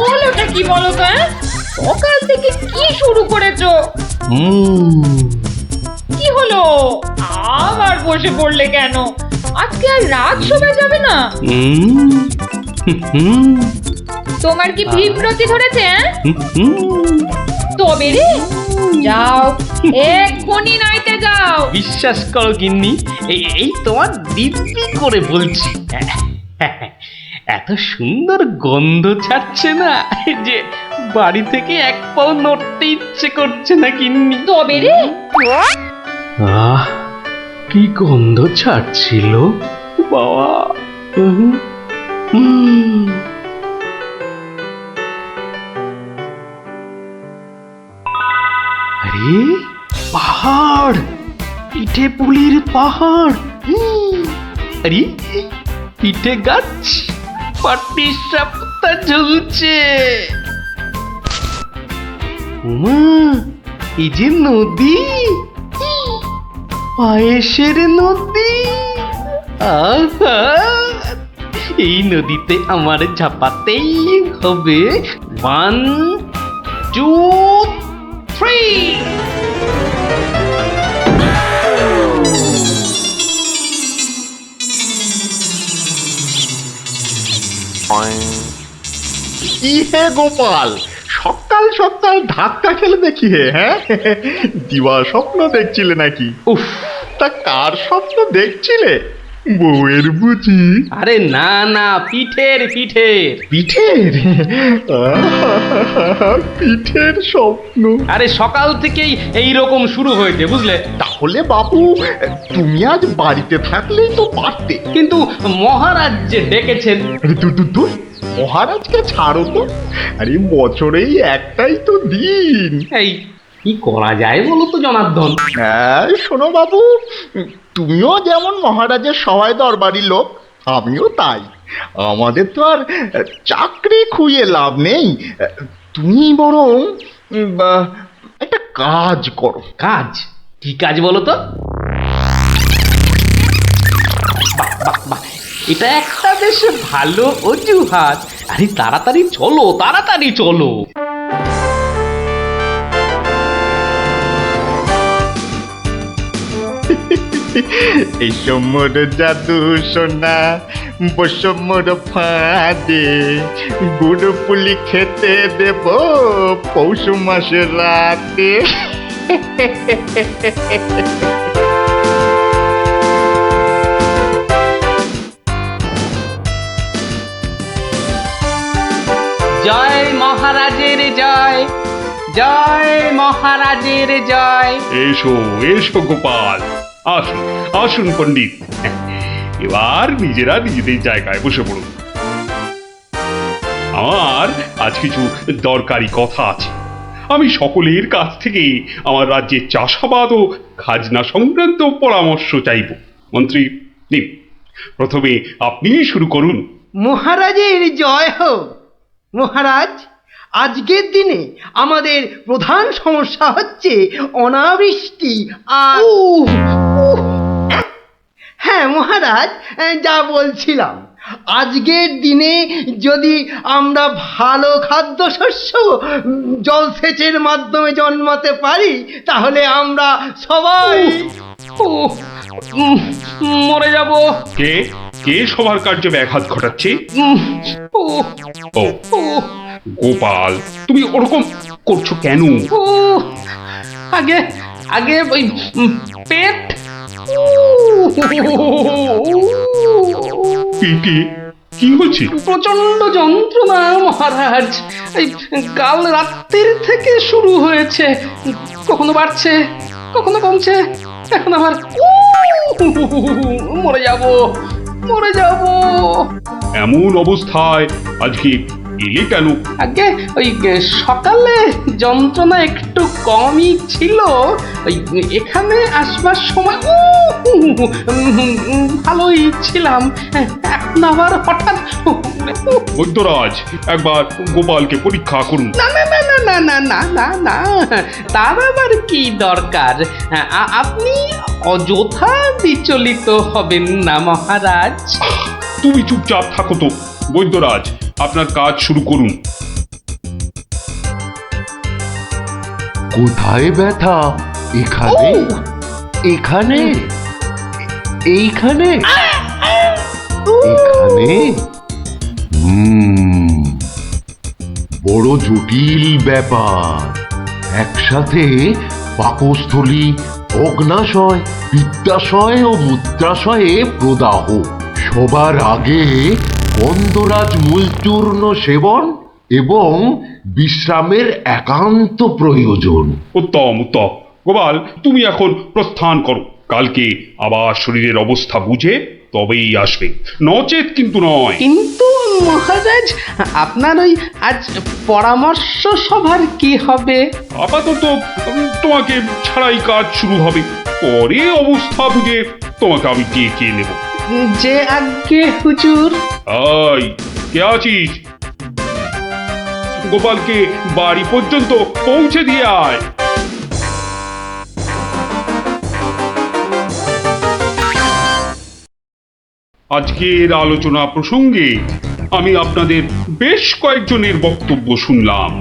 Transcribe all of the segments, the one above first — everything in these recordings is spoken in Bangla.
হলোটা কি বলো তো? সকাল থেকে কি শুরু করেছো? কি হলো? আবার বসে পড়লে কেন? আজকে আর রাত শোভা যাবে না? তোমার কি বিভ্রতি ধরেছে? তবে রে, যাও এক্ষুনি নাইতে যাও। বিশ্বাস করো গিন্নি, এই তোমার দিব্যি করে বলছি, এত সুন্দর গন্ধ ছাড়ছে না যে বাড়ি থেকে এক পাও নড়তে ইচ্ছে করছে না গিন্নি। তবে রে, আহ, কি গন্ধ ছাড়ছিল বাবা। আরে পাহাড়, পিঠে পুলির পাহাড়। আরে পিঠে গাছ, পাটি সাপটা ঝুলছে। উমা, এই যে নদী, পায়েসের নদী। আহা, এই নদীতে আমার ঝাঁপাতেই হবে। 1, 2, 3। কি হে গোপাল, সকাল সকাল ধাক্কা খেলে দেখি হে? হ্যাঁ, দিবা স্বপ্ন দেখছিলে নাকি? উফ, তা কার স্বপ্ন দেখছিলে? বউয়ের বুঝি? আরে না না, পিঠের পিঠের। পিঠের? পিঠের স্বপ্ন? আরে সকাল থেকেই এই রকম শুরু হয়েছে, বুঝলে? তাহলে বাবু, তুমি আজ বাড়িতে থাকলেই তো পারতে। কিন্তু মহারাজ যে ডেকেছেন। আরে তুই মহারাজকে ছাড়ো তো। আরে বছরেই একটাই তো দিন। এই কি করা যায় বলো তো জনার্দন? হ্যাঁ শোনো বাবু, তুমিও যেমন মহারাজের সহায় দরবারি লোক, আমিও তাই। আমাদের তো আর চাকরি খুইয়ে লাভ নেই। তুমি বরং একটা কাজ করো। কাজ? কি কাজ বলো তো? বাহ বাহ বাহ, এটা একটা বেশ ভালো অজুহাত। আরে তাড়াতাড়ি চলো, তাড়াতাড়ি চলো। এই মোর জাদু সোনা, বসো মোর ফাঁদে, গুড় পুলি খেতে দেব পৌষ মাসের রাতে। জয় মহারাজের জয়, জয় মহারাজের জয়। এসো এসো গোপাল, আসুন আসুন পণ্ডিত, এবার নিজেরা নিজেদের জায়গায় বসে পড়ুন। আমার আজ কিছু দরকারি কথা আছে। আমি সকলের কাছ থেকে আমার রাজ্যের চাষাবাদ ও খাজনা সংক্রান্ত পরামর্শ চাইব। মন্ত্রী নিন, প্রথমে আপনি শুরু করুন। মহারাজের জয় হোক। মহারাজ, আজকের দিনে আমাদের প্রধান সমস্যা হচ্ছে অনাবৃষ্টি আর হ্যাঁ মহারাজ, যা বলছিলাম, আজকের দিনে যদি আমরা ভালো খাদ্যশস্য জলসেচের মাধ্যমে জন্মাতে পারি, তাহলে আমরা সবাই মরে যাব। কে কে সবার কার্যে ব্যাঘাত ঘটাচ্ছে? ও গোপাল, তুমি ওরকম করছো কেন? আগে আগে ওই পেট। পেটে কি হচ্ছে? প্রচন্ড যন্ত্রণা মহারাজ। এই কাল রাত্রির থেকে শুরু হয়েছে, কখনো বাড়ছে কখনো কমছে, এখন আবার মরে যাব, মরে যাব। এমন অবস্থায় আজকে এলে কেন? আগে ওই সকালে যন্ত্রণা একটু কমই ছিল, ওই এখানে আসবার সময় ভালোই ছিলাম, এখন আবার হঠাৎ বৈদ্যরাজ, একবার গোপালকে পরীক্ষা করুন। না না না না না না না না না, তার আবার কি দরকার? আপনি অযথা বিচলিত হবেন না মহারাজ। তুমি চুপচাপ থাকো তো। বৈদ্যরাজ, আপনার কাজ শুরু করুন। কোথায় ব্যথা? এখানে? এখানে? এইখানে? এখানে? বড় জটিল ব্যাপার। একসাথে পাকস্থলী, অগ্নাশয়, পিত্তাশয় ও মূত্রাশয়ে প্রদাহ। সবার আগে গন্ধরাজ মূলচূর্ণ সেবন এবং বিশ্রামের একান্ত প্রয়োজন। উত্তম উত্তম। গোপাল, তুমি এখন প্রস্থান করো। কালকে আবার শরীরের অবস্থা বুঝে তবেই আসবে, নচেত কিন্তু নয়। কিন্তু মহারাজ, আপনার ওই আজ পরামর্শ সভার কি হবে? আপাতত তোমাকে ছাড়াই কাজ শুরু হবে, পরে অবস্থা বুঝে তোমাকে আমি ডেকে নেব। যে আজ্ঞে হুজুর। আই, কে আছিস? গোপালকে বাড়ি পর্যন্ত পৌঁছে দিয়ে আয়। আজকের আলোচনা প্রসঙ্গে আমি আপনাদের বেশ কয়েকজনের বক্তব্য শুনলাম,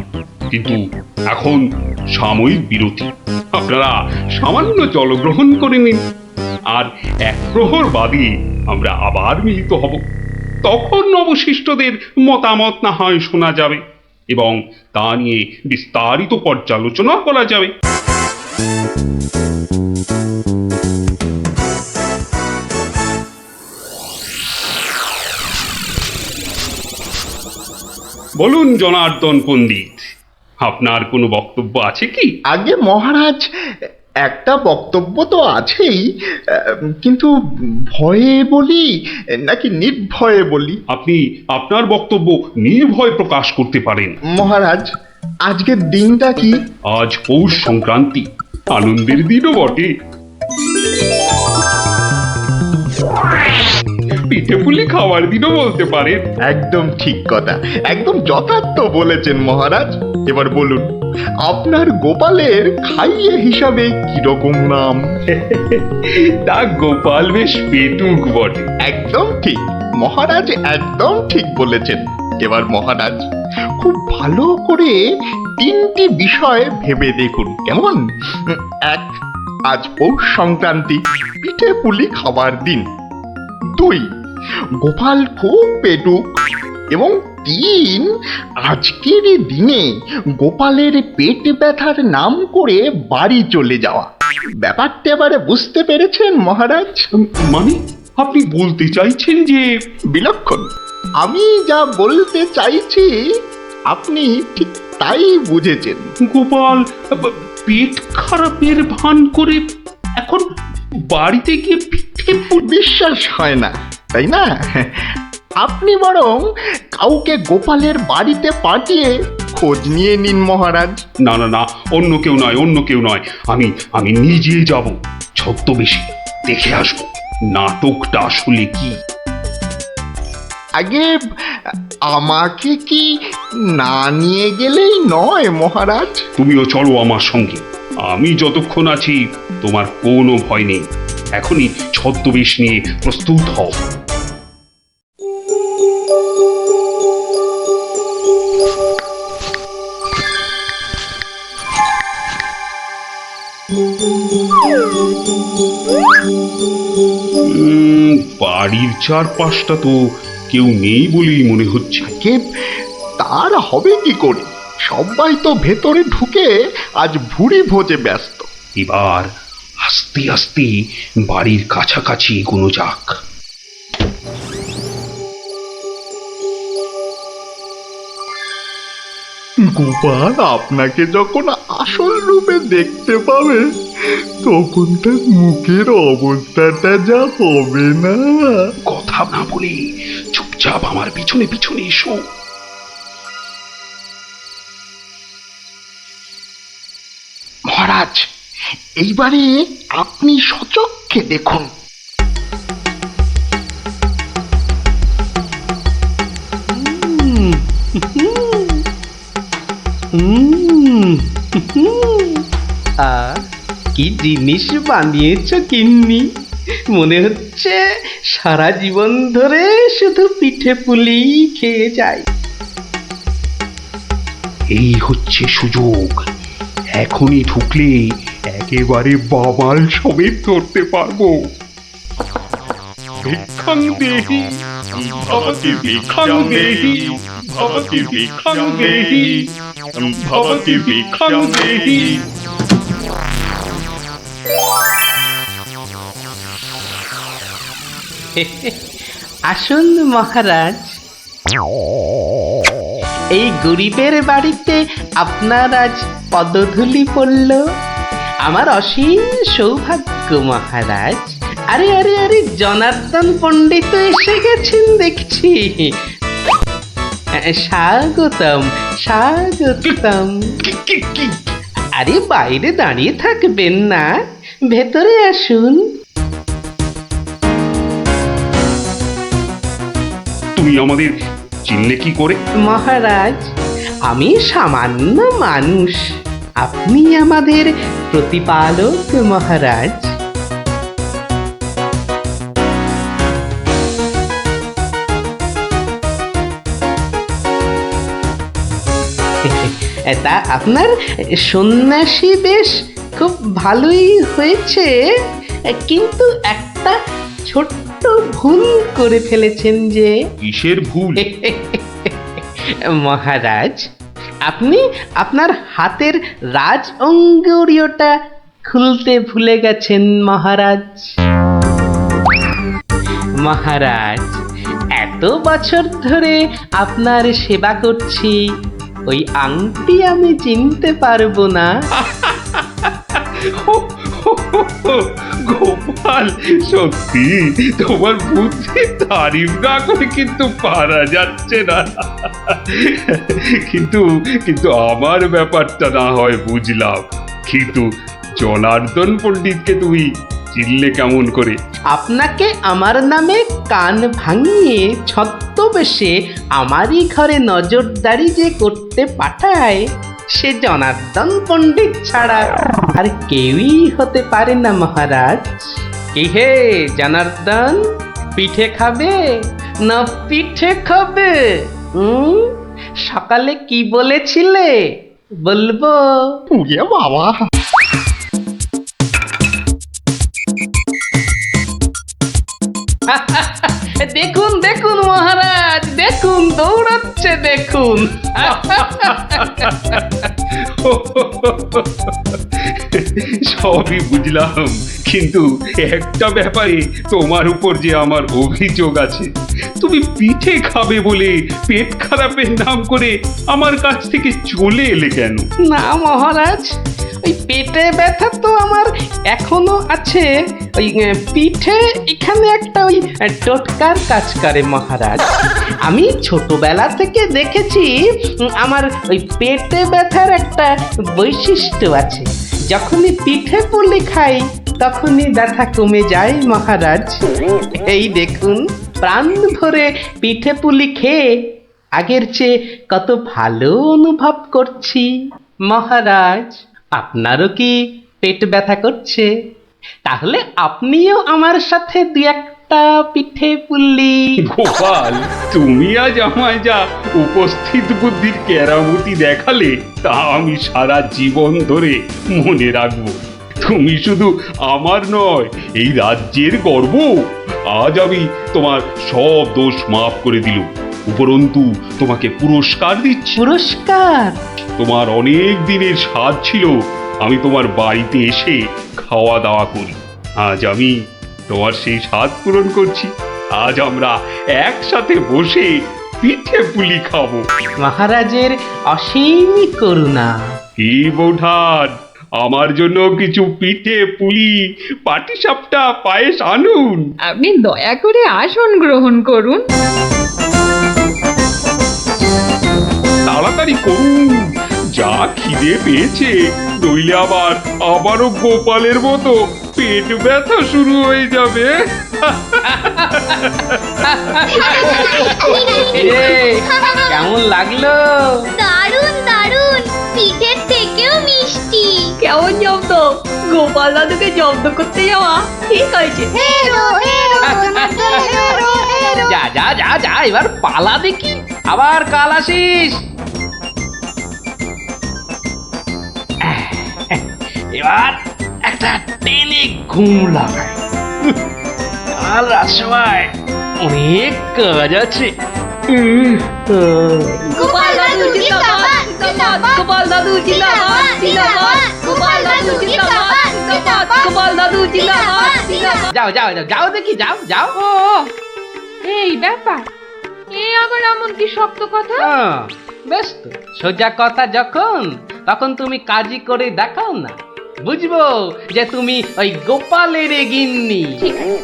কিন্তু এখন সাময়িক বিরতি। আপনারা সামান্য জলগ্রহণ করে নিন, আর এক প্রহর বাদে আমরা আবার মিলিত হব। তখন অবশিষ্টদের মতামত না হয় শোনা যাবে এবং তা নিয়ে বিস্তারিত পর্যালোচনা করা যাবে। বলুন জনার্দন পণ্ডিত, আপনার কোনো বক্তব্য আছে কি? আগে মহারাজ, একটা বক্তব্য তো আছেই, কিন্তু ভয়ে বলি নাকি নির্ভয়ে বলি? আপনি আপনার বক্তব্য নির্ভয় প্রকাশ করতে পারেন। মহারাজ, আজকের দিনটা কি? আজ পৌষ সংক্রান্তি, আনন্দের দিনও বটে। পিঠে পুলি খাওয়ার দিনও বলতে পারেন। একদম ঠিক কথা, একদম যথার্থ বলেছেন মহারাজ। এবার বলুন, আপনার গোপালের খাইয়ে হিসাবে কিরকম নাম? তা গোপাল বেশ পেটুক বটে। একদম ঠিক মহারাজ, একদম ঠিক বলেছেন। এবার মহারাজ খুব ভালো করে তিনটি বিষয় ভেবে দেখুন, কেমন? এক, আজ পৌষ সংক্রান্তি, পিঠে পুলি খাবার দিন। দুই, গোপাল খুব পেটুক। এবং তিন, আজকের দিনে গোপালের পেট ব্যথার নাম করে বাড়ি চলে যাওয়া। ব্যাপারটা এবারে বুঝতে পেরেছেন মহারাজ? মানে আপনি বলতে চাইছেন যে বিলক্ষণ। আমি যা বলতে চাইছি আপনি ঠিক তাই বুঝেছেন। গোপাল পেট খারাপের ভান করে এখন বাড়িতে গিয়ে পিঠে পুলি? বিশ্বাস হয় না, তাই না? আপনি বরং কাউকে গোপালের বাড়িতে পাঠিয়ে খোঁজ নিয়ে নিন মহারাজ। না না না, অন্য কেউ নয়, অন্য কেউ নয়, আমি নিজে যাব, ছদ্মবেশে দেখে আসবো নাটকটা আসলে কি। আগে আমাকে কি না নিয়ে গেলেই নয় মহারাজ? তুমিও চলো আমার সঙ্গে। আমি যতক্ষণ আছি তোমার কোনো ভয় নেই। এখনই ছদ্মবেশ নিয়ে প্রস্তুত হও। বাড়ির চারপাশটা তো কেউ নেই বলেই মনে হচ্ছে। কে তার হবে কি করে? সবাই তো ভেতরে ঢুকে আজ ভুরি ভোজে ব্যস্ত। এবার আস্তে আস্তে বাড়ির কাছাকাছি এগোনো যাক। গোপাল আপনাকে যখন আসল রূপে দেখতে পাবে তখন তার মুখের অবস্থাটা যা হবে না। কথা না বলে চুপচাপ আমার পিছনে পিছনে এসো। মহারাজ, এইবারে আপনি সচক্ষে দেখুন। কি জিনিস বানিয়েছ গিন্নি, মনে হচ্ছে সারা জীবন ধরে শুধু পিঠে পুলি খেয়ে যায়। এই হচ্ছে সুযোগ, এখনই ঢুকলে একেবারে বাবাল সমেত ধরতে পারবো। ভিক্ষাং দেহি ভবতি ভিক্ষাং দেহি ভবতি ভিক্ষাং দেহি ভবতি ভিক্ষাং দেহি। আসুন মহারাজ, এই গরিবের বাড়িতে আপনার আজ পদধূলি পড়ল, আমার অসীম সৌভাগ্য মহারাজ। আরে আরে আরে, জনার্দন পণ্ডিত এসে গেছেন দেখছি। স্বাগতম স্বাগতম। আরে বাইরে দাঁড়িয়ে থাকবেন না, ভেতরে আসুন। তুমি আমাদের চিনলে কি করে? মহারাজ, আমি সামান্য মানুষ, আপনি আমাদের প্রতিপালক মহারাজ। তা আপনার সন্ন্যাসী বেশ খুব ভালোই হয়েছে, কিন্তু একটা ছোট্ট ভুল করে ফেলেছেন যে। কিসের ভুল? মহারাজ, আপনি আপনার হাতের রাজ অঙ্গুরীয়টা খুলতে ভুলে গেছেন মহারাজ। মহারাজ, এত বছর ধরে আপনার সেবা করছি, ওই আংটি আমি চিনতে পারবো না? গোপাল, সত্যি তোমার বুদ্ধি তারিফ না করে কিন্তু পারা যাচ্ছে না। কিন্তু কিন্তু আমার ব্যাপারটা না হয় বুঝলাম, কিন্তু জনার্দন পণ্ডিতকে তুমি চিনলে কেমন করে? আপনাকে আমার নামে কান ভাঙিয়ে ছদ্মবেশে আমারই ঘরে নজরদারি যে করতে পাঠায়, সে জনার্দন পণ্ডিত ছাড়া আর কেউই হতে পারে না মহারাজ। কি হে জনার্দন, পিঠে খাবে না পিঠে খাবে? সকালে কি বলেছিলে বলবো? পুড়ে বাবা! দেখুন দেখুন মহারাজ, দেখুন দৌড়াচ্ছে দেখুন। সবই বুঝলাম, কিন্তু একটা ব্যাপারে তোমার উপর যে আমার অভিযোগ আছে। তুমি পিঠে খাবে বলে পেট খারাপের নাম করে আমার কাছ থেকে চলে এলে কেন? না মহারাজ, ওই পেটে ব্যথা তো আমার এখনো আছে। ওই পিঠে এখানে একটা ওই টোটকার কাজ করে মহারাজ। আমি ছোটবেলা থেকে দেখেছি আমার ওই পেটে ব্যথার একটা বৈশিষ্ট্য আছে, যখনই পিঠে পুলি খাই তখনই ব্যথা কমে যায় মহারাজ। এই দেখুন, প্রাণ ভরে পিঠে পুলি খেয়ে আগের চেয়ে কত ভালো অনুভব করছি মহারাজ। আপনারও কি পেট ব্যথা করছে? তাহলে আপনিও আমার সাথে দু একটা পিঠে পুলি। গোপাল, তুমি আজ আমায় যা উপস্থিত বুদ্ধির কেরামতি দেখালে, তা আমি সারা জীবন ধরে মনে রাখবো। তুমি শুধু আমার নয়, এই রাজ্যের গর্ব। আজ আমি তোমার সব দোষ মাফ করে দিলুম, উপরন্তু তোমাকে পুরস্কার দিচ্ছি। পুরস্কার? তোমার অনেক দিনের স্বাদ ছিল আমি তোমার বাড়িতে এসে খাওয়া দাওয়া করি। আজ আমি তোমার সেই স্বাদ পূরণ করছি। আজ আমরা একসাথে বসে পিঠে পুলি খাবো। মহারাজের অসীম করুণা। কি বৌঠান, আমার জন্য কিছু পিঠে পুলি পাটিসাপটা পায়েস আনুন। আপনি দয়া করে আসন গ্রহণ করুন। তাড়াতাড়ি করুন, যা খিদে পেয়েছে, নইলে আবারও গোপালের মতো পেট ব্যথা শুরু হয়ে যাবে। এই, কেমন লাগলো? দারুণ দারুণ, পিঠের থেকেও মিষ্টি। কেমন জব্দ? গোপাল দাদুকে জব্দ করতে যাওয়া ঠিক হয়েছে। হেরো হেরো হেরো হেরো। যা যা যা যা, এবার পালা দেখি, আবার কাল আসিস। এবার একটা টেনে ঘুম লাগায়। কাল রাজসভায় অনেক কাজ আছে। গোপাল দাদু জিন্দাবাদ জিন্দাবাদ, গোপাল দাদু জিন্দাবাদ জিন্দাবাদ, গোপাল দাদু জিন্দাবাদ জিন্দাবাদ, গোপাল দাদু জিন্দাবাদ জিন্দাবাদ। যাও যাও যাও যাও দেখি, যাও যাও। ও এই ব্যাপার, এ আবার এমন কি শক্ত কথা? বেশ তো, সোজা কথা যখন, তখন তুমি কাজই করে দেখাও না, বুঝবো যে তুমি ওই গোপালের গিন্নি। ঠিক আছে,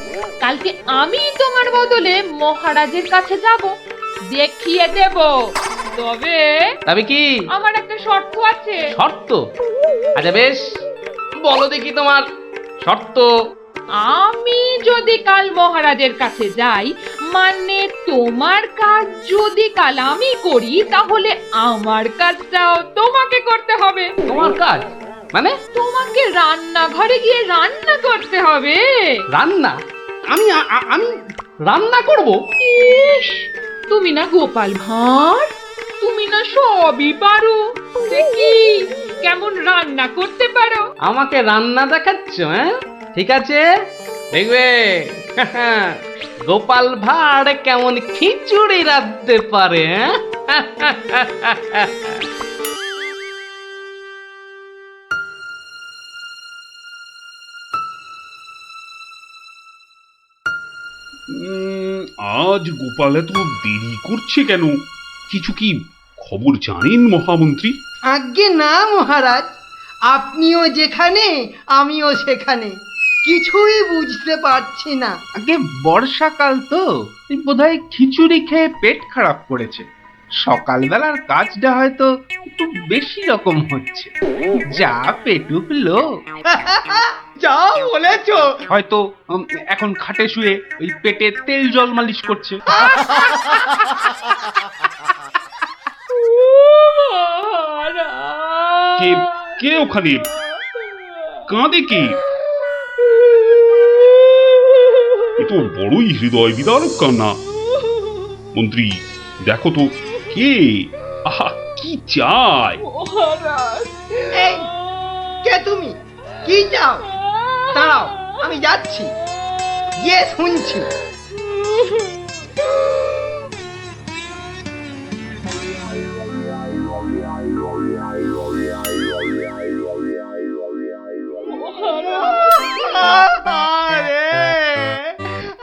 কালকে আমি তোমার বদলে মহারাজের কাছে যাব, দেখিয়ে দেব। তবে তবে কি আমার একটা শর্ত আছে। শর্ত? আচ্ছা বেশ, বলো দেখি তোমার শর্ত। আমি যদি কাল মহারাজের কাছে যাই, মানে তোমার কাজ যদি কাল আমি করি, তাহলে আমার কাজটাও তোমাকে করতে হবে। তোমার কাজ মানে? তোমাকে রান্নাঘরে গিয়ে রান্না করতে হবে। রান্না? আমি আমি রান্না করব? ইস, তুমি না গোপাল ভাঁড়, তুমি না সবই পারো। দেখি কেমন রান্না করতে পারো। আমাকে রান্না দেখাচ্ছ? হ্যাঁ, ঠিক আছে, দেখবে গোপাল ভাঁড় কেমন খিচুড়ি রাঁধতে পারে। আজ গোপাল এত দেরি করছে কেন? কিছু কি খবর জানেন মহামন্ত্রী? আজ্ঞে না মহারাজ, আপনিও যেখানে আমিও সেখানে, কিছুই বুঝতে পারছি না। আগে বর্ষাকাল তো, বোধহয় খিচুড়ি খেয়ে পেট খারাপ করেছে। সকালবেলার কাজটা হয়তো একটু বেশি রকম হচ্ছে, যা পেটুক লোক। যা বলেছো। হয়তো এখন খাটে শুয়ে ওই পেটে তেল জল মালিশ করছে। কে কে ওখানে কাঁদে? কে? এ তো বড়ই হৃদয় বিদারক কান্না। মন্ত্রী, দেখো তো কে? আহা, কি চায়? এই, কে তুমি? কি চাও? দাঁড়াও, আমি যাচ্ছি, গিয়ে শুনছি।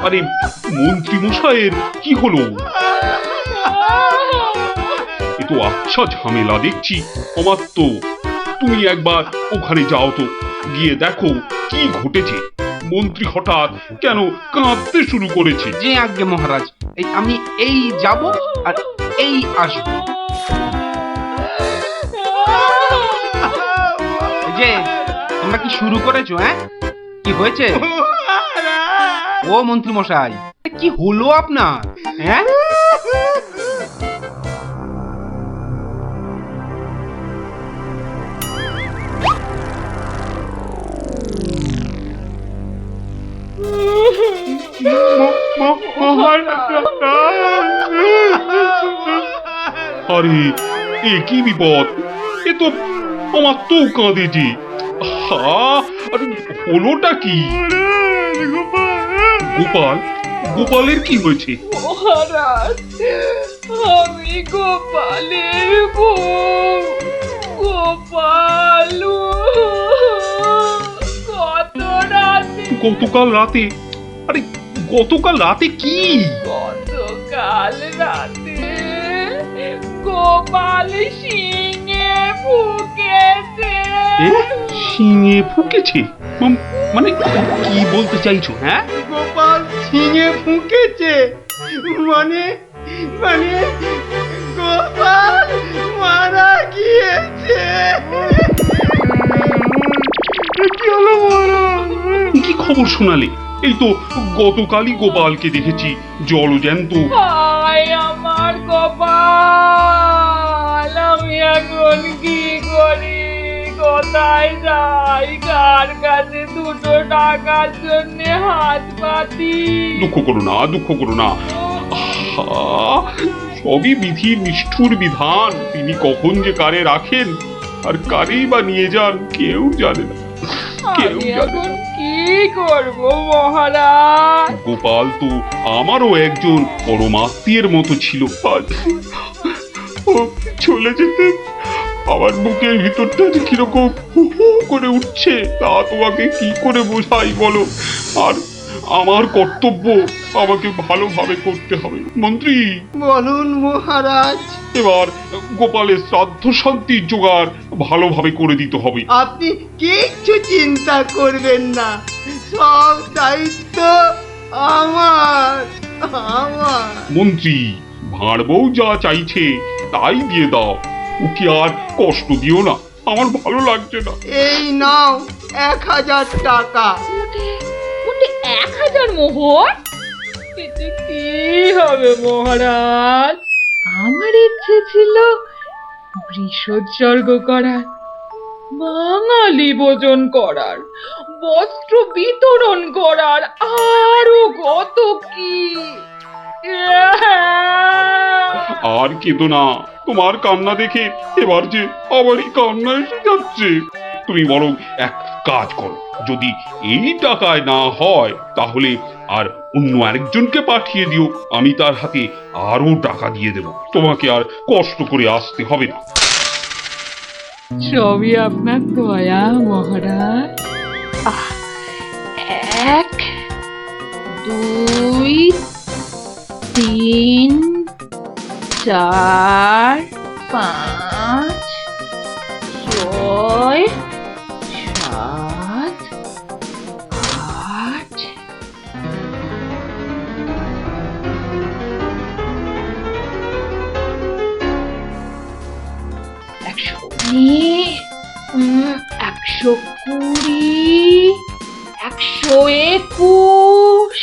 আরে মন্ত্রী মশাইয়ের কি হলো? এ তো আচ্ছা ঝামেলা দেখছি। অমাত্য, তুমি একবার ওখানে যাও তো, গিয়ে দেখো কি ঘটেছে। মন্ত্রী হঠাৎ কেন কাঁদতে শুরু করেছে? যে আজ্ঞে মহারাজ, আমি এই যাব আর এই আসবো। যে তোমরা কি শুরু করেছো? হ্যাঁ, কি হয়েছে? ও মন্ত্রী মশাই, কি হলো আপনার? হ্যাঁ, আরে এ কি বিপদ! এ তো অমাত্য কাঁদে যে। আহা, আরে হলোটা কি? গোপাল, গোপালের কি হয়েছে? মহারাজ, আমি গোপালের বউ। গোপাল কত রাতে, গতকাল রাতে? আরে গতকাল রাতে কি? গতকাল রাতে গোপাল শিঙে ফুকেছে। এ শিঙে ফুকেছে? মানে কি বলতে চাইছো? হ্যাঁ, গোপাল ছিঙে ফুঁকেছে মানে মানে গোপাল মারা গিয়েছে। কি হলো কি খবর শোনালে? এই তো গতকালই গোপালকে দেখেছি জলজ্যান্ত। হায় আমার কপাল, আমি এখন কি করি, কোথায় যাই, কার কাছে দুটো টাকার জন্য হাত পাতি? দুঃখ করো না, দুঃখ করো না। আহা, সবই বিধির নিষ্ঠুর বিধান। তিনি কখন যে কারে রাখেন আর কারেই বা নিয়ে যান কেউ জানে না, কেউ আমি জানে এখন না। কি করব মহারাজ? গোপাল তো আমারও একজন পরমাত্মীয়ের মতো ছিল। আজ ও চলে যেতে আমার বুকের ভিতরটা যে কিরকম হু হু করে উঠছে তা তোমাকে কি করে বোঝাই বলো। আর আমার কর্তব্য আমাকে ভালোভাবে করতে হবে। মন্ত্রী, বলুন মহারাজ। এবার গোপালের শ্রাদ্ধ শান্তির জোগাড় ভালোভাবে করে দিতে হবে। আপনি কিচ্ছু চিন্তা করবেন না, সব দায়িত্ব আমার আমার। মন্ত্রী, ভাঁড় বউ যা চাইছে তাই দিয়ে দাও, ওকে আর কষ্ট দিও না, আমার ভালো লাগছে না। এই নাও 1000 টাকা। ওটা 1000 মোহর? এতে কি হবে মহারাজ? আমার ইচ্ছে ছিল বৃষোৎসর্গ করার, বাঙালি ভোজন করার, বস্ত্র বিতরণ করার, আরো কত কি। আর কেঁদো না, তোমার কান্না দেখে এবার যে আমারই কান্না এসে যাচ্ছে। তুমি বরং এক কাজ করো, যদি এই টাকায় না হয় তাহলে আর অন্য আরেকজনকে পাঠিয়ে দিও, আমি তার হাতে আরো টাকা দিয়ে দেব, তোমাকে আর কষ্ট করে আসতে হবে না। সবই আপনার দয়া মহারাজ। 1 2 3 4 5 6 7 8 119 120 121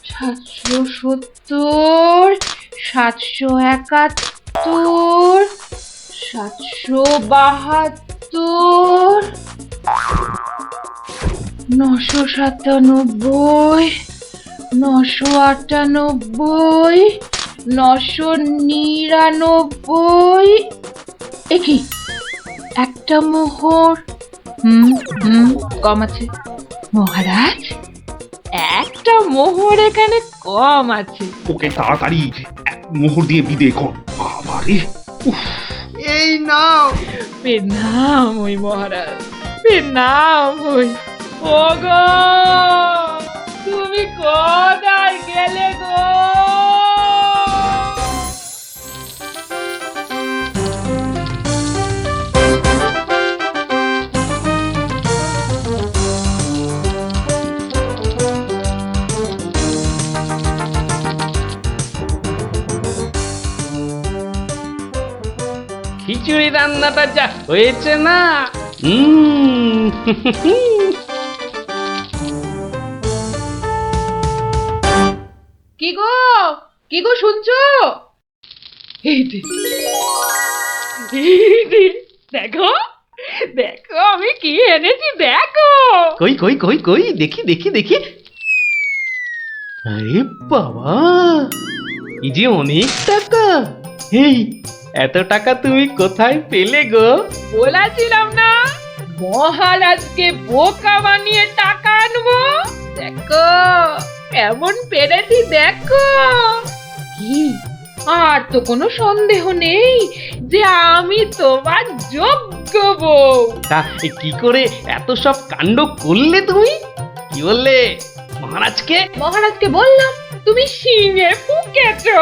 770 771 772 997 998 999। একই একটা মোহর। কম আছে মহারাজ, একটা মোহর এখানে কম আছে। ওকে তাড়াতাড়ি এক মোহর দিয়ে বিদে কর। বাবারে, উফ, এই নাও। প্রণাম ওই মহারাজ, প্রণাম ওই। ওগো, তুমি কোথায় গেলে গো? খিচুড়ি রান্নাটা যা হয়েছে না, কি গো, কি গো শুনছো? এই যে, দেখো দেখো আমি কি এনেছি, দেখো। কই কই কই কই দেখি দেখি দেখি। আরে বাবা, এই যে অনেক টাকা। এই এত টাকা তুমি কোথায় পেলে গো? বলেছিলাম না মহারাজকে বোকা বানিয়ে টাকা আনবো। দেখো কেমন পেরেছি, দেখো। কি আর তো কোনো সন্দেহ নেই যে আমি তোমার যোগ্য বউ। তা কি করে এত সব কাণ্ড করলে তুমি? কি বললে মহারাজকে? মহারাজকে বললাম তুমি শিঙে ফুঁকেছো।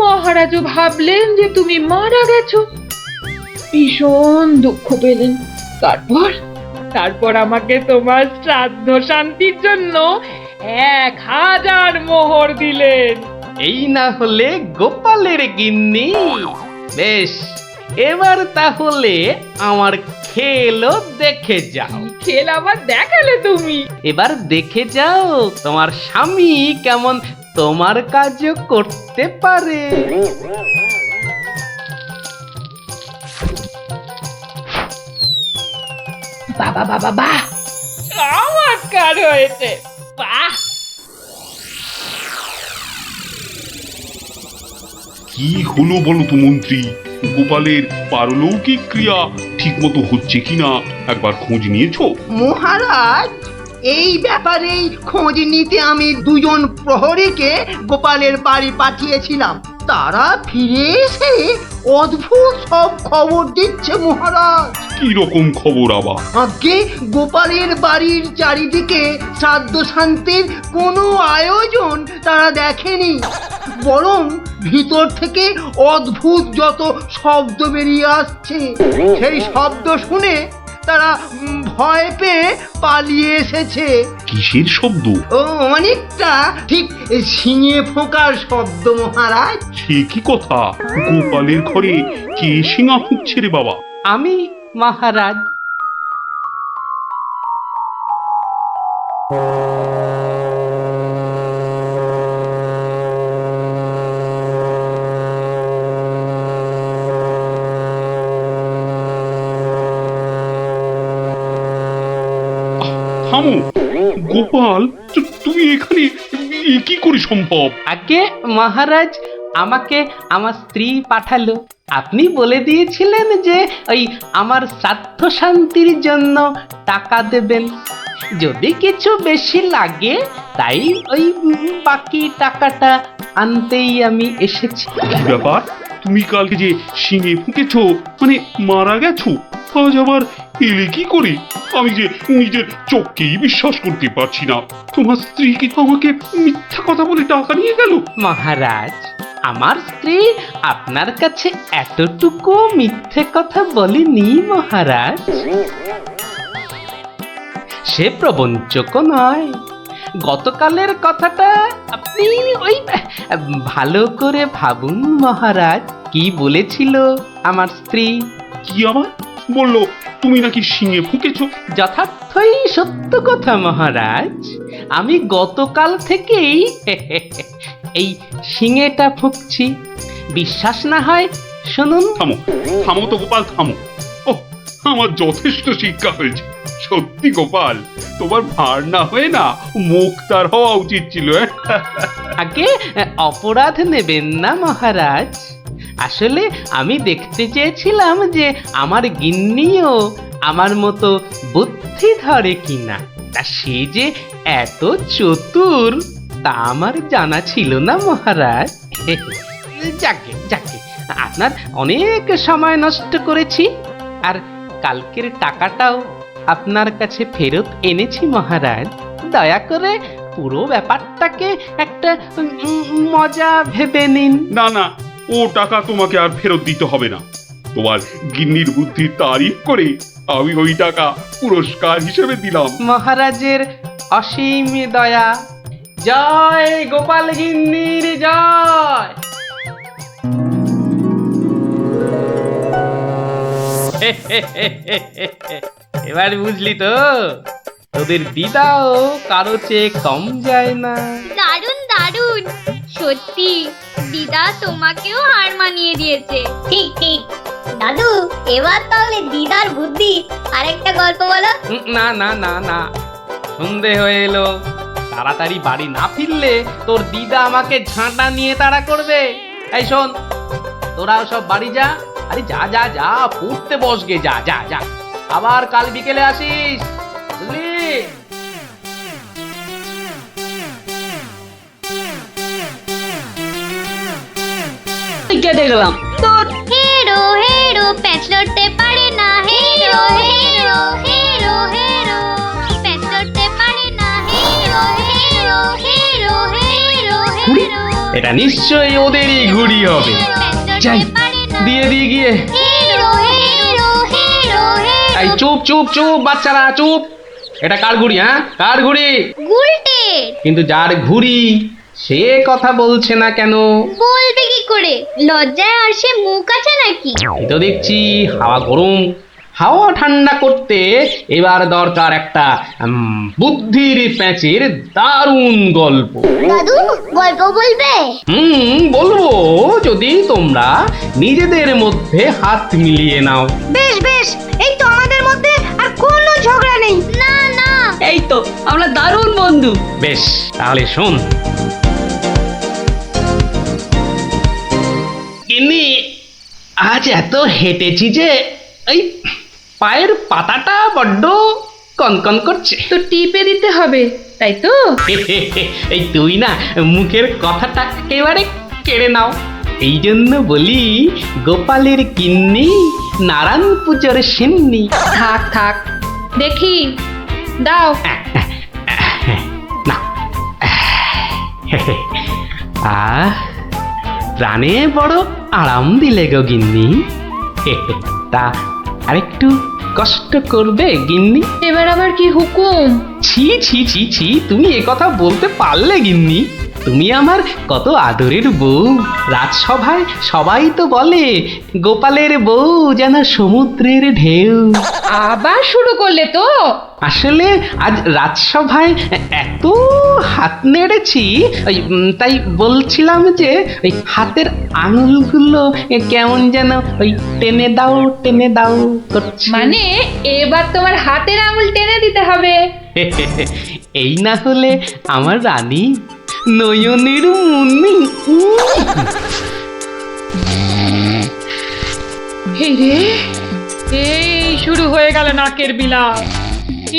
মহারাজও ভাবলেন যে তুমি মারা গেছো, ভীষণ দুঃখ পেলেন। তারপর আমাকে তোমার শ্রাদ্ধ শান্তির জন্য 1000 মোহর দিলেন। এই না হলে গোপালের গিন্নি। বেশ, এবার তাহলে আমার খেলও দেখে যাও। খেল আবার দেখালে তুমি। এবার দেখে যাও তোমার স্বামী কেমন তোমার কাজও করতে পারে। বাবা বাবা বাহ, চমৎকার হয়েছে, বাহ। কি হলো বলো তো মন্ত্রী, গোপালের পারলৌকিক ক্রিয়া ঠিকমতো হচ্ছে কিনা একবার খোঁজ নিয়েছো? মহারাজ, এই ব্যাপারেই খোঁজ নিতে আমি দুজন প্রহরীকে গোপালের বাড়ি পাঠিয়েছিলাম। তারা ফিরে এসে অদ্ভুত সব খবর দিচ্ছে মহারাজ। কি রকম খবর আবার? আগে গোপালের বাড়ির চারিদিকে শ্রাদ্ধ শান্তির কোনো আয়োজন তারা দেখেনি, বরং ভিতর থেকে অদ্ভুত যত শব্দ বেরিয়ে আসছে, সেই শব্দ শুনে তারা ভয় পেয়ে পালিয়ে এসেছে। কিসের শব্দ? ও অনেকটা ঠিক শিঙে ফোঁকার শব্দ মহারাজ। সে কি কথা? গোপালের ঘরে কে শিঙা ফুঁকছে রে বাবা? আমি মহারাজ। থামো গোপাল, তুমি এখানে এ কি করে সম্ভব? আগে মহারাজ, আমাকে আমার স্ত্রী পাঠালো। আপনি বলে দিয়েছিলেন যে ওই আমার শ্রাদ্ধ শান্তির জন্য টাকা দেবেন, যদি কিছু বেশি লাগে তাই ওই বাকি টাকাটা আনতেই আমি এসেছি। কি ব্যাপার, তুমি কালকে যে শিঙে ফুঁকেছো, মানে মারা গেছো, আজ আবার এলে কি করে? আমি যে নিজের চোখকেই বিশ্বাস করতে পারছি না। তোমার স্ত্রী কি আমাকে মিথ্যা কথা বলে টাকা নিয়ে গেল? মহারাজ, আমার স্ত্রী আপনার কাছে এতটুকু মিথ্যে কথা বলেনি মহারাজ। সে প্রবঞ্চক নয়। গতকালের কথাটা আপনি ওই ভালো করে ভাবুন মহারাজ, কি বলেছিল আমার স্ত্রী। কি আবার বললো? তুমি নাকি শিঙে ফুঁকেছো? যথার্থই সত্য কথা মহারাজ। আমি গতকাল থেকেই এই শিঙেটা ফুঁকছি। বিশ্বাস না হয় শুনুন। থামো থামো তো গোপাল, থামো। ও, আমার যথেষ্ট শিক্ষা হয়েছে। সত্যি গোপাল, তোমার ভার না হয়ে না মুক্তার হওয়া উচিত ছিল। আগে অপরাধ নেবেন না মহারাজ। আসলে আমি দেখতে চেয়েছিলাম যে আমার গিন্নিও আমার মতো বুদ্ধি ধরে কিনা। তা সে যে এত চতুর তা আমার জানা ছিল না মহারাজ। যাকে যাকে, আপনার অনেক সময় নষ্ট করেছি, আর কালকের টাকাটাও আপনার কাছে ফেরত এনেছি মহারাজ। দয়া করে পুরো ব্যাপারটাকে একটা মজা ভেবে নিন। না না, ও টাকা তোমাকে আর ফেরত দিতে হবে না। তোমার গিন্নির বুদ্ধির তারিফ করে আমি ওই টাকা পুরস্কার হিসেবে দিলাম। মহারাজের অসীম দয়া। জয় গোপাল গিন্নির জয়। এবার বুঝলি তো, তোদের দিদাও কারো চেয়ে কম যায় না। দারুণ দারুণ, সত্যি দিদা তোমাকেও হার মানিয়ে দিয়েছে। ঠিক ঠিক দাদু, এবার তাহলে দিদার বুদ্ধি আরেকটা গল্প বলো। না না না না, সন্ধে হয়ে এলো। তাড়াতাড়ি বাড়ি না ফিরলে তোর দিদা আমাকে ঝাঁটা নিয়ে তাড়া করবে। এই শোন, তোরাও সব বাড়ি যা। আরে যা যা যা, পড়তে বসগে, যা যা যা। আবার কাল বিকেলে আসিস, বুঝলি? কেটে গেলাম তোর। হেরো হেরো প্যাচ লড়তে পারে না, হেরো হেরো হেরো হেরো প্যাচ লড়তে পারে না, হেরো হেরো হেরো হেরো ঘুড়ি? হেরো এটা নিশ্চয়ই ওদেরই ঘুড়ি হবে। যাই, দিয়ে দিয়ে গিয়ে। হেরো হেরো হেরো হেরো এই চুপ চুপ চুপ বাচ্চারা, চুপ। এটা কার ঘুড়ি? হ্যাঁ, কার ঘুড়ি? গুলটে। কিন্তু যার ঘুড়ি সে কথা বলছে না কেন? বলবে কি করে? লজ্জায় আর সে মুখ আছে নাকি? এই তো দেখছি হাওয়া গরম, হাওয়া ঠান্ডা করতে এবার দরকার একটা বুদ্ধির প্যাঁচের দারুণ গল্প। দাদু গল্প বলবে? বলবো, যদি তোমরা নিজেদের মধ্যে হাত মিলিয়ে নাও। বেশ বেশ, এই তো আমাদের মধ্যে আর কোনো ঝগড়া নেই। না না, এই তো আমরা দারুণ বন্ধু। বেশ, তাহলে শোন। গিন্নি, আজ এত হেঁটেছি যে এই পায়ের পাতাটা বড্ড কনকন করছে। তো টিপে দিতে হবে, তাই তো? এই তুই না মুখের কথাটা একেবারে কেড়ে নাও। এই জন্য বলি, গোপালের গিন্নি নারায়ণ পুজোর সিন্নি। থাক থাক, দেখি দাও। না, প্রাণে বড় আরাম দিলে গো গিন্নি। তা আরেকটু কষ্ট করবে গিন্নি? এবার আবার কি হুকুম? ছি ছি ছি ছি, তুমি এ কথা বলতে পারলে গিন্নি? তুমি আমার কত আদরের বউ। রাজসভায় সবাই তো বলে গোপালের বউ যেন সমুদ্রের ঢেউ। আবার শুরু করলে তো? আসলে আজ রাজসভায় এত হাত নেড়েছি, তাই বলছিলাম যে ওই হাতের আঙুলগুলো কেমন যেন ওই টেনে দাও করছে। মানে এবার তোমার হাতের আঙুল টেনে দিতে হবে। এই না হলে আমার রানী নয়নের মুন্নি। এই রে, এই শুরু হয়ে গেল নাকের বিলাপ।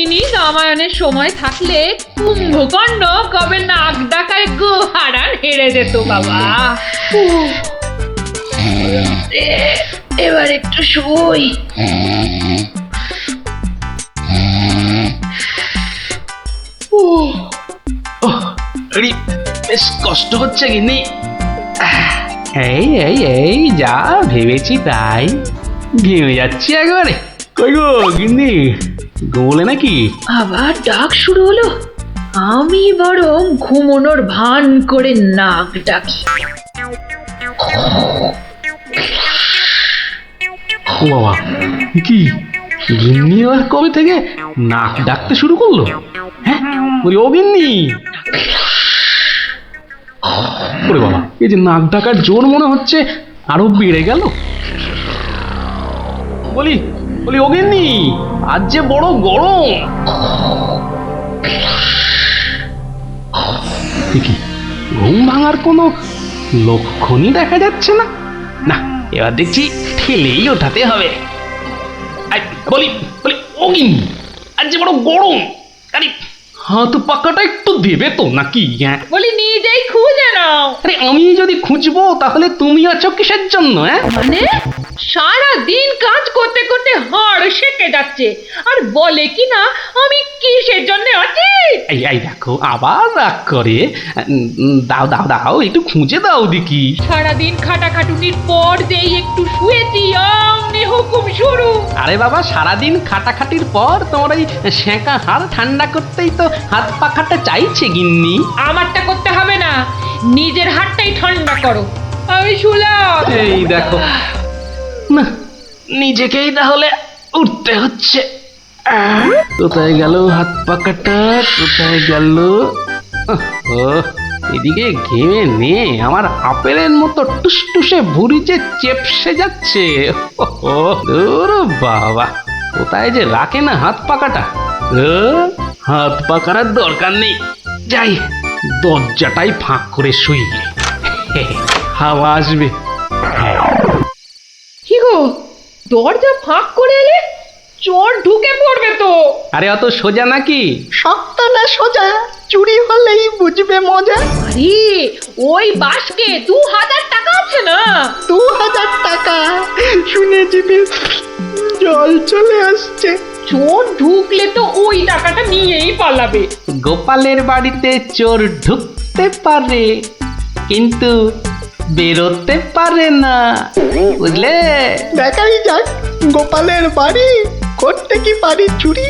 ইনি রামায়ণের সময় থাকলে কুম্ভকর্ণ কবে নাক ডাকায় গো হারান হেরে যেত বাবা। এবার একটু শুই। বেশ কষ্ট হচ্ছে গিন্নি। এই এই এই যা ভেবেছি তাই, ঘেমে যাচ্ছি একবারে। কই গো গিন্নি, গোলে নাকি? আবার ডাক শুরু হলো। আমি বরং ঘুমোনোর ভান করে নাক ডাকি। ও বাবা, কি গিন্নি আবার কবে থেকে নাক ডাকতে শুরু করলো? হ্যাঁ, বলি ও গিন্নি। ওরে বাবা, এই যে নাক ডাকার জোর মনে হচ্ছে আরো বেড়ে গেল। বলি বলি ও গিন্নি, আজ যে বড় গরম। কি ঘুম ভাঙার কোনো লক্ষণই দেখা যাচ্ছে না। না, এবার দেখছি ঠেলেই ওঠাতে হবে। বলি বলি ও গিন্নি, আজ যে বড় গরম, আরে হাত পাকাটা একটু দেবে তো নাকি? বলি নিজেই খুঁজে নাও। আরে আমি যদি খুঁজবো তাহলে তুমি আছো কিসের জন্য? মানে সারা দিন কাজ করতে করতে হাড় সেকে যাচ্ছে, আর বলে কি না আমি কিসের জন্য আছি। এই এই দেখো আবার রাগ করে। দাও দাও দাও, একটু খুঁজে দাও দেখি। সারাদিন খাটাখাটুনির পর যেই একটু শুয়েছি, অমনি হুকুম শুরু। আরে বাবা, সারাদিন খাটাখাটির পর তোমার ওই সেঁকা হাড় ঠান্ডা করতেই তো হাত পাখাটা চাইছে গিন্নি। আমারটা করতে হবে না, নিজের হাতটাই ঠান্ডা করো। আমি শুলাম। এই দেখো না, নিজেকেই তাহলে উঠতে হচ্ছে। কোথায় গেল হাত পাকাটা, কোথায় গেল? এদিকে ঘেমে নে আমার আপেলের মতো টুসটুসে ভুঁড়ি যে চেপসে যাচ্ছে। বাবা, কোথায় যে রাখে না হাত পাকাটা। হাত পাকার দরকার নেই, যাই দরজাটাই ফাঁক করে শুই, হাওয়া আসবে। কি গো, দরজা ফাঁক করে এলে চোর ঢুকে পড়বে তো। আরে অত সোজা নাকি? শক্ত না সোজা, চুরি হলেই বুঝবে মজা। আরে ওই বাসকে 2000 টাকা আছে না। 2000 টাকা শুনে জিভে জল চলে আসছে। চোর ঢুকলে তো ওই টাকাটা নিয়েই পালাবে। গোপালের বাড়িতে চোর ঢুকতে পারে কিন্তু বেরোতে পারে না, বুঝলে? দেখাই যাক গোপালের বাড়ি করতে কি পারি চুরি।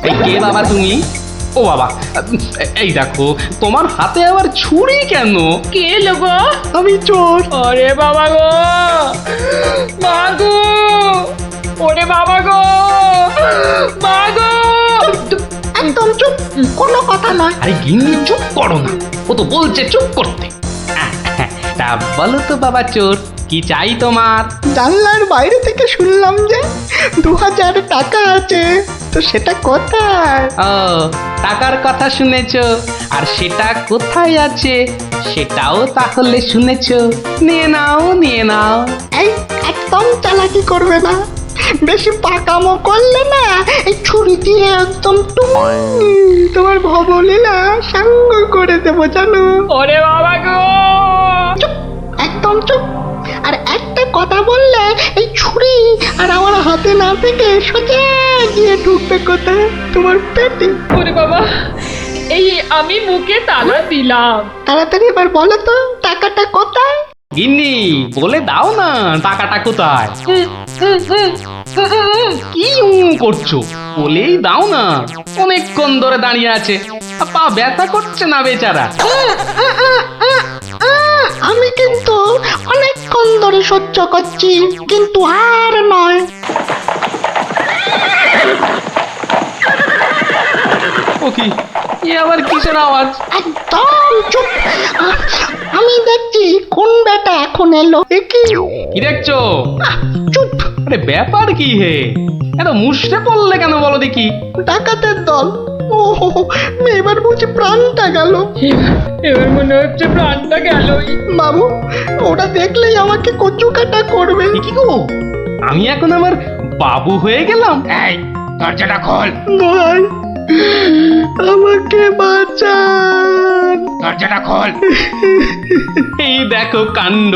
এই কে বাবা তুমি? ও বাবা, এই দেখো তোমার হাতে আবার ছুরি কেন? কে লোগো? আমি চোর। ওরে বাবা গো, মা গো, ওরে বাবা গো, মা গো। একদম চুপ, কোনো কথা নয়। আরে গিন্নি চুপ করো না, ও তো বলছে চুপ করতে। তা বলো তো বাবা চোর, কি চাই তোমার? জানলার বাইরে থেকে শুনলাম যে 2000 টাকা আছে, তো সেটা কোথায়? ও, টাকার কথা শুনেছো, আর সেটা কোথায় আছে সেটাও তাহলে শুনেছো। নিয়ে নাও, নিয়ে নাও। এই একদম চালাকি করবে না, বেশি পাকামো করলে না এই ছুরি দিয়ে একদম তোমার ভবলীলা সাঙ্গ করে দেবো জানো। ওরে বাবা গো, চুপ, একদম চুপ। আর একটা কথা বললে এই ছুরি আর আমার হাতে না থেকে সোজা গিয়ে ঢুকবে কোথায়? তোমার পেটে। ওরে বাবা, এই আমি মুখে তালা দিলাম। তাড়াতাড়ি এবার বলো তো টাকাটা কোথায়? গিন্নি বলে দাও না টাকাটা কোথায়। কি করছো, বলেই দাও না। অনেকক্ষণ ধরে দাঁড়িয়ে আছে, পা ব্যথা করছে না বেচারা। আমি কিন্তু অনেকক্ষণ ধরে সহ্য করছি, কিন্তু আর নয়। ও কি, এ আবার কিসের আওয়াজ? একদম চুপ। আমি দেখছি কোন বেটা এখন এলো। এ কি? কি দেখছো? চুপ। আরে ব্যাপার কি হে, এত মুষড়ে পড়লে কেন বলো দেখি? ডাকাতের দল। ও এবার বুঝি প্রাণটা গেল। এবার মনে হচ্ছে প্রাণটা গেলই। বাবু, ওরা দেখলেই আমাকে কচু কাটা করবে। এ কি গো, আমি এখন আমার বাবু হয়ে গেলাম? এই দরজাটা খোল, ভাই, আমাকে বাঁচান। দরজাটা খোল। এই দেখো কাণ্ড,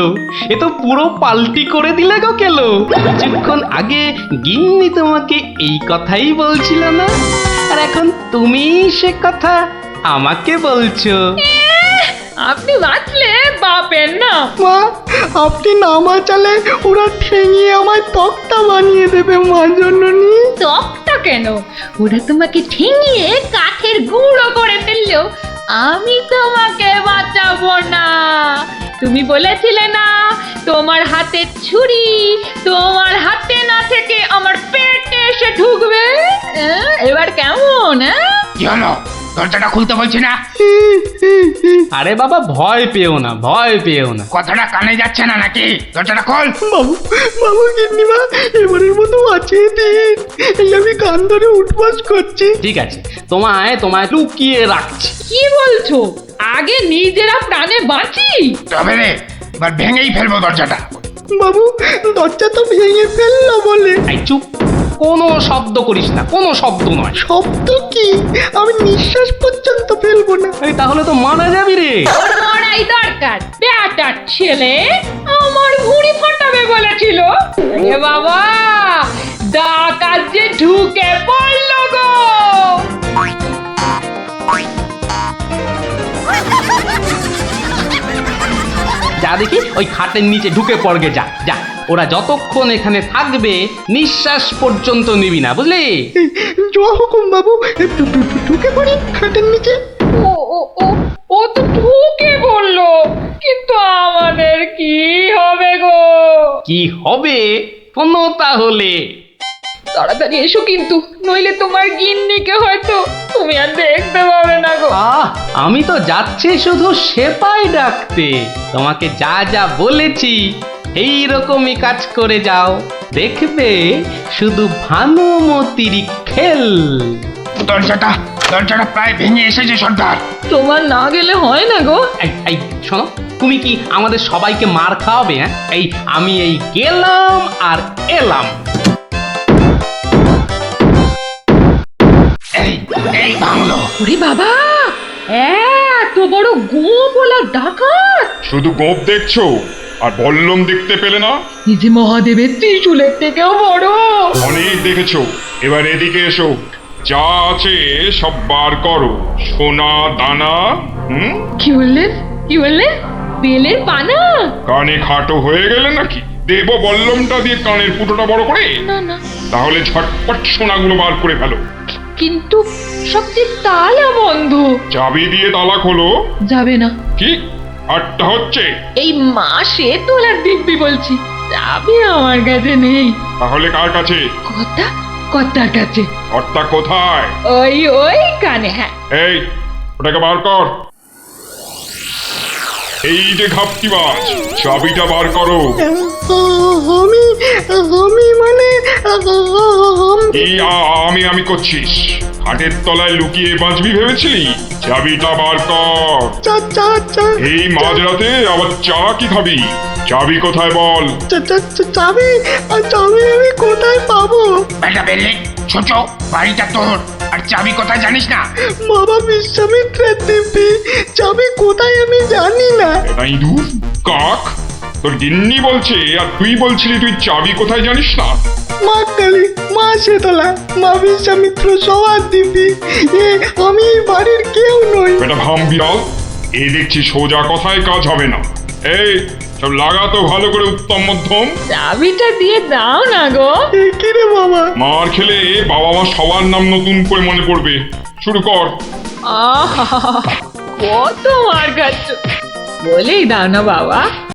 এ তো পুরো পাল্টি করে দিলে গো কেলো। কিছুক্ষণ আগে গিন্নি তোমাকে এই কথাই বলছিল না, আর এখন তুমি সে কথা আমাকে বলছো। আপনি বাঁচলে বাপের না। মা, আপনি না বাঁচালে ওরা ঠেঙিয়ে আমায় তক্তা বানিয়ে দেবে মা জননী। তকটা কেন, ওরা তোমাকে ঠেঙিয়ে কাঠের গুঁড়ো করে ফেললো, আমি তোমাকে বাঁচাবো না। তুমি বলেছিলে না তোমার হাতের ছুরি তোমার হাতে না থেকে আমার পেটে এসে ঢুকবে। এবার কেমন? কি হলো, দরজাটা খুলতে বলছি না? আরে বাবা ভয় পেও না, ভয় পেও না। কথাটা কানে যাচ্ছে না নাকি? দরজাটা খোল। বাবু, বাবু গিন্নিমা, এবারের মতো বাঁচিয়ে দিন। এই আমি কান ধরে উঠবাস করছি। ঠিক আছে, তোমায় তোমায় লুকিয়ে রাখছি। কি বলছো? আগে নিজেরা প্রাণে বাঁচি। তবে রে, এবার ভেঙেই ফেলবো দরজাটা। বাবু, দরজা তো ভেঙে ফেললো বলে। এই চুপ, কোনো শব্দ করিস না, কোনো শব্দ নয়। শব্দ কি? আমি নিঃশ্বাস পর্যন্ত ফেলবো না। আরে তাহলে তো মারা যাবি রে। ওর মরাই দরকার, বেটার ছেলে আমার ভুঁড়ি ফাটাবে বলেছিল। এ বাবা, ডাকাত যে ঢুকে পড়লো গো। যা দেখি ওই খাটের নিচে ঢুকে পড়গে, যা যা। ওরা যতক্ষণ এখানে থাকবে নিঃশ্বাস পর্যন্ত নিবি না, বুঝলি? জয় হুকুম বাবু, ঢুকে পড়ি খাটের নিচে। ও ও ও ও তো ঢুকে পড়লো, কিন্তু আমাদের কি হবে গো? কি হবে কোনো তাহলে? তাড়াতাড়ি এসো কিন্তু, নইলে তোমার গিন্নিকে হয়তো তুমি আর দেখতে পাবে না গো। আমি তো যাচ্ছি শুধু সেপাই ডাকতে। তোমাকে যা যা বলেছি এই রকমই কাজ করে যাও, দেখবে শুধু ভানুমতির খেল। দরজাটা প্রায় ভেঙে এসেছে সর্দার। তোমার না গেলে হয় না গো। এই শোনো, তুমি কি আমাদের সবাইকে মার খাওয়াবে? হ্যাঁ, আমি গেলাম আর এলাম। এই ভাঙলো। ওরে বাবা, এত বড় গোপলা ডাকাত! শুধু গোপ দেখছো আর বল্লম দেখতে পেলে না? এই যে মহাদেবের ত্রিশূলের থেকেও বড়। অনেক দেখেছো, এবার এদিকে এসো। যা আছে সব বার করো, সোনা দানা। কি বললেন? কি বললেন? বেলের পানা? কানে খাটো হয়ে গেলে নাকি? দেব বল্লমটা দিয়ে কানের ফুটোটা বড় করে? না না। তাহলে ঝটপট সোনাগুলো বার করে ফেলো। কিন্তু সব যে তালা বন্ধ। চাবি দিয়ে তালা খোলো। যাবে না। কি আটটা হচ্ছে? এই মাসে তোলার দিব্যি বলছি, চাবি আমার কাছে নেই। তাহলে কার কাছে? কর্তার কাছে। কর্তা কোথায়? ওই কানে। হ্যাঁ, এই ওটাকে বার কর। এই যে ঘাপটিবাজ, চাবিটা বার করো। আমি মানে এই আমি করছিস? হাটের তলায় লুকিয়ে বাঁচবি ভেবেছিলি? চাবিটা বার কর। এই মাঝরাতে আবার চা কি খাবি? চাবি কোথায় বল? চাবি আমি কোথায় পাবো? বেটা বেলে ছোট, বাড়িটা তোর, আর চাবি কোথায় জানিস না? বাবা বিশ্বামিত্রের দিব্যি, চাবি কোথায় আমি জানি না। এটা ইঁদুর কাক তোর গিন্নি বলছে, আর তুই বলছিলি তুই চাবি কোথায় জানিস না? মা কালী, মা শীতলা, মা বিশ্বামিত্র সবার দিব্যি, আমি এই বাড়ির কেউ নই। এটা ভাম বিড়াল, এ দেখছি সোজা কথায় কাজ হবে না। এই সব লাগাতো ভালো করে উত্তম মধ্যম। চাবিটা দিয়ে দাও না গো। কি রে বাবা? মার খেলে বাবা মা সবার নাম নতুন করে মনে পড়বে। শুরু কর। আহা, কত মার খাচ্ছ, বলেই দাও না বাবা।